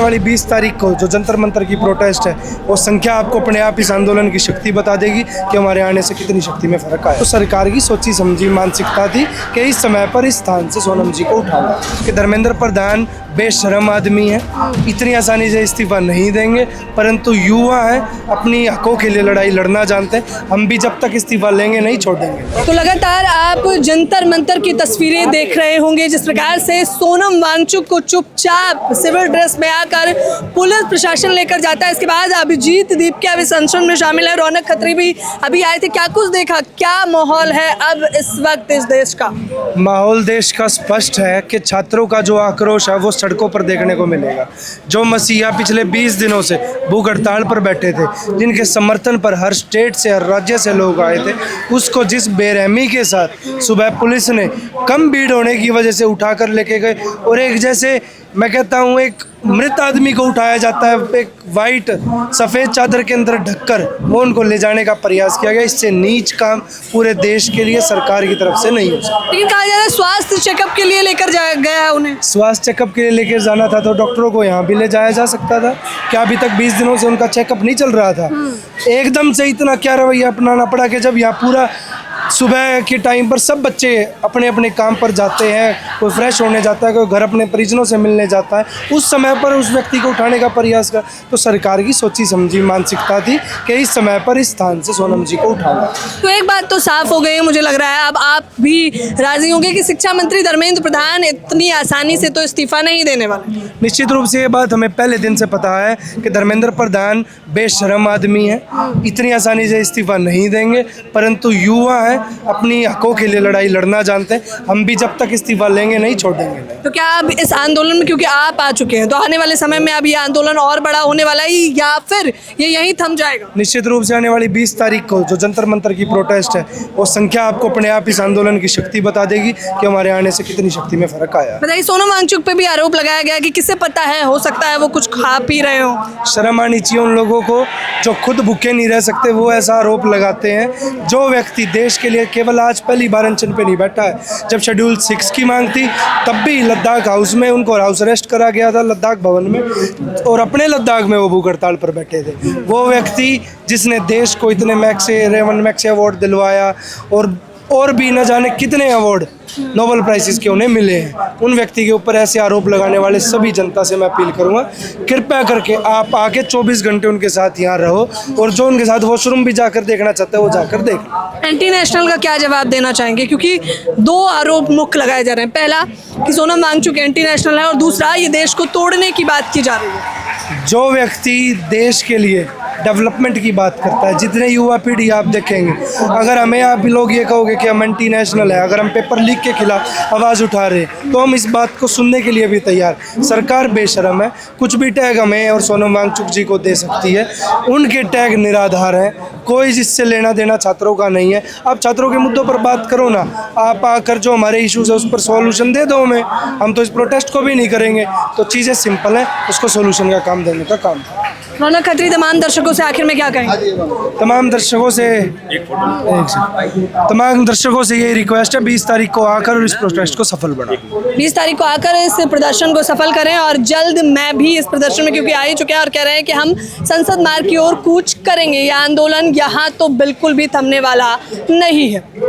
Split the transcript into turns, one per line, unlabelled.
वाली 20 तारीख को जो जंतर मंतर की प्रोटेस्ट है, वो संख्या आपको अपने आप इस आंदोलन की शक्ति बता देगी कि हमारे आने से कितनी शक्ति में फर्क आया। तो सरकार की सोची समझी मानसिकता थी कि इस समय पर इस स्थान से सोनम जी को उठाना, कि धर्मेंद्र प्रधान बेशरम आदमी है, इतनी आसानी से इस्तीफा नहीं देंगे, परंतु युवा है, अपनी हकों के लिए लड़ाई लड़ना जानते हैं, हम भी जब तक इस्तीफा लेंगे नहीं छोड़ेंगे।
तो लगातार आप जंतर मंतर की तस्वीरें देख रहे होंगे, जिस प्रकार से सोनम वांगचुक को चुपचाप सिविल ड्रेस में आकर पुलिस प्रशासन लेकर जाता है। इसके बाद अभिजीत दीप के अभी अनशन में शामिल है, रौनक खत्री भी अभी आए थे। क्या कुछ देखा, क्या माहौल है अब इस वक्त इस देश का?
माहौल देश का स्पष्ट है कि छात्रों का जो आक्रोश है वो सड़कों पर देखने को मिलेगा। जो मसीहा पिछले 20 दिनों से भूख हड़ताल पर बैठे थे, जिनके समर्थन पर हर स्टेट से, हर राज्य से लोग आए थे, उसको जिस बेरहमी के साथ सुबह पुलिस ने कम भीड़ होने की वजह से उठाकर लेके गए, और एक जैसे मैं कहता हूँ एक मृत आदमी को उठाया जाता है, एक वाइट सफ़ेद चादर के अंदर ढककर वो उनको ले जाने का प्रयास किया गया। इससे नीच काम पूरे देश के लिए सरकार की तरफ से नहीं हो सकता।
लेकिन कहा जा रहा है स्वास्थ्य चेकअप के लिए लेकर गया है उन्हें।
स्वास्थ्य चेकअप के लिए लेकर जाना था तो डॉक्टरों को यहाँ भी ले जाया जा सकता था। क्या अभी तक 20 दिनों से उनका चेकअप नहीं चल रहा था? एकदम से इतना क्या रवैया अपनाना पड़ा कि जब यहाँ पूरा सुबह के टाइम पर सब बच्चे अपने अपने काम पर जाते हैं, कोई फ्रेश होने जाता है, कोई घर अपने परिजनों से मिलने जाता है, उस समय पर उस व्यक्ति को उठाने का प्रयास कर। तो सरकार की सोची समझी मानसिकता थी कि इस समय पर इस स्थान से सोनम जी को उठाना।
तो एक बात तो साफ हो गई है, मुझे लग रहा है अब आप भी राजी होंगे कि शिक्षा मंत्री धर्मेंद्र प्रधान इतनी आसानी से तो इस्तीफा नहीं देने वाले।
निश्चित रूप से ये बात हमें पहले दिन से पता है कि धर्मेंद्र प्रधान बेशरम आदमी है, इतनी आसानी से इस्तीफा नहीं देंगे, परंतु युवा है, अपनी हकों के लिए लड़ाई लड़ना जानते हैं, हम भी जब तक इस्तीफा लेंगे नहीं छोड़ेंगे।
तो क्या अब इस आंदोलन में, क्योंकि आप आ चुके हैं, तो आने वाले समय में अब ये आंदोलन और बड़ा होने वाला है या फिर ये यहीं थम जाएगा?
निश्चित रूप से आने वाली 20 तारीख को जो जंतर मंतर की प्रोटेस्ट है, वो संख्या आपको अपने आप इस आंदोलन की शक्ति बता देगी कि हमारे आने से कितनी शक्ति में फर्क आया।
बताइए, सोनम वांगचुक पे भी आरोप लगाया गया कि किसे पता है, हो सकता है वो कुछ खा पी रहे हो।
शर्म आनी चाहिए उन लोगों को जो खुद भूखे नहीं रह सकते, वो ऐसा आरोप लगाते हैं। जो व्यक्ति देश के लिए केवल आज पहली बार अनशन पे नहीं बैठा है, जब शेड्यूल 6 की मांग थी तब भी लद्दाख हाउस में उनको हाउस अरेस्ट करा गया था, लद्दाख भवन में, और अपने लद्दाख में वो भूख हड़ताल पर बैठे थे। वो व्यक्ति जिसने देश को इतने रेवन मैक्से अवार्ड दिलवाया और भी न जाने कितने अवार्ड नोबेल प्राइजेस के उन्हें मिले हैं, उन व्यक्ति के ऊपर ऐसे आरोप लगाने वाले सभी जनता से मैं अपील करूंगा, कृपया करके आप आके 24 घंटे उनके साथ यहाँ रहो, और जो उनके साथ वॉशरूम भी जाकर देखना चाहते हैं वो जाकर देख।
एंटी नेशनल का क्या जवाब देना चाहेंगे, क्योंकि दो आरोप मुख्य लगाए जा रहे हैं। पहला कि सोनम वांगचुक एंटी नेशनल है, और दूसरा ये देश को तोड़ने की बात की जा रही है।
जो व्यक्ति देश के लिए डेवलपमेंट की बात करता है, जितने युवा पीढ़ी आप देखेंगे, अगर हमें आप लोग ये कहोगे कि हम एंटी नेशनल है, अगर हम पेपर लीक के खिलाफ आवाज़ उठा रहे हैं, तो हम इस बात को सुनने के लिए भी तैयार। सरकार बेशरम है, कुछ भी टैग हमें और सोनम वांगचुक जी को दे सकती है, उनके टैग निराधार हैं, कोई जिससे लेना देना छात्रों का नहीं है। आप छात्रों के मुद्दों पर बात करो ना, आप आकर जो हमारे इश्यूज है उस पर सॉल्यूशन दे दो हमें, हम तो इस प्रोटेस्ट को भी नहीं करेंगे। तो चीज़ें सिंपल हैं, उसको सॉल्यूशन का काम देने का काम।
रौनक खत्री तमाम दर्शकों से आखिर में क्या कहेंगे?
तमाम दर्शकों से यही रिक्वेस्ट है, 20 तारीख को आकर इस प्रोटेस्ट को सफल बनाएं।
20 तारीख को आकर इस प्रदर्शन को सफल करें, और जल्द मैं भी इस प्रदर्शन में, क्योंकि आ ही चुके हैं और कह रहे हैं कि हम संसद मार्ग की ओर कूच करेंगे। यह आंदोलन यहाँ तो बिल्कुल भी थमने वाला नहीं है।